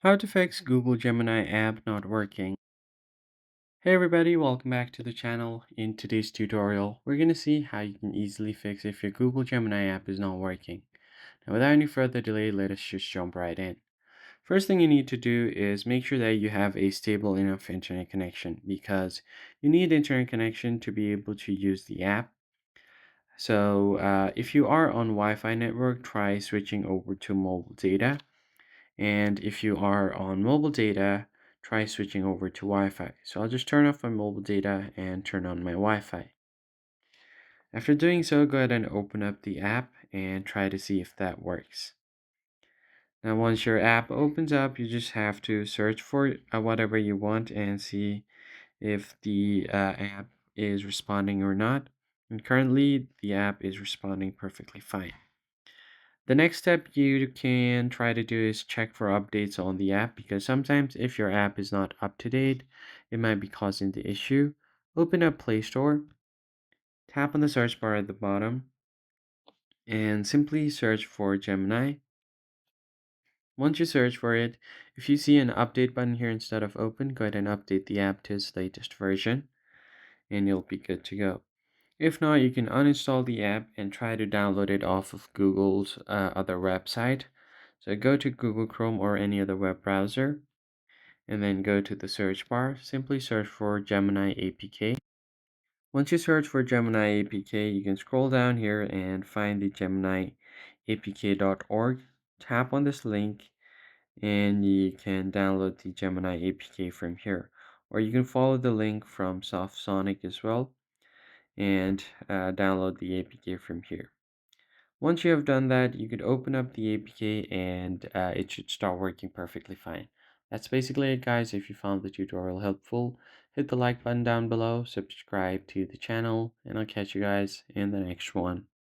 How to fix Google Gemini app not working. Hey everybody, welcome back to the channel. In today's tutorial, we're going to see how you can easily fix if your Google Gemini app is not working. Now without any further delay, let us just jump right in. First thing you need to do is make sure that you have a stable enough internet connection because you need internet connection to be able to use the app. So if you are on Wi-Fi network, try switching over to mobile data. And if you are on mobile data, try switching over to Wi-Fi. So I'll just turn off my mobile data and turn on my Wi-Fi. After doing so, go ahead and open up the app and try to see if that works. Now, once your app opens up, you just have to search for whatever you want and see if the app is responding or not. And currently, the app is responding perfectly fine. The next step you can try to do is check for updates on the app because sometimes if your app is not up to date, it might be causing the issue. Open up Play Store, tap on the search bar at the bottom, and simply search for Gemini. Once you search for it, if you see an update button here instead of open, go ahead and update the app to its latest version, and you'll be good to go. If not, you can uninstall the app and try to download it off of Google's other website. So go to Google Chrome or any other web browser and then go to the search bar. Simply search for Gemini APK. Once you search for Gemini APK, you can scroll down here and find the geminiapk.org. Tap on this link and you can download the Gemini APK from here. Or you can follow the link from SoftSonic as well and download the APK from here. Once you have done that, you could open up the APK and it should start working perfectly fine. That's basically it, guys. If you found the tutorial helpful, hit the like button down below, subscribe to the channel, and I'll catch you guys in the next one.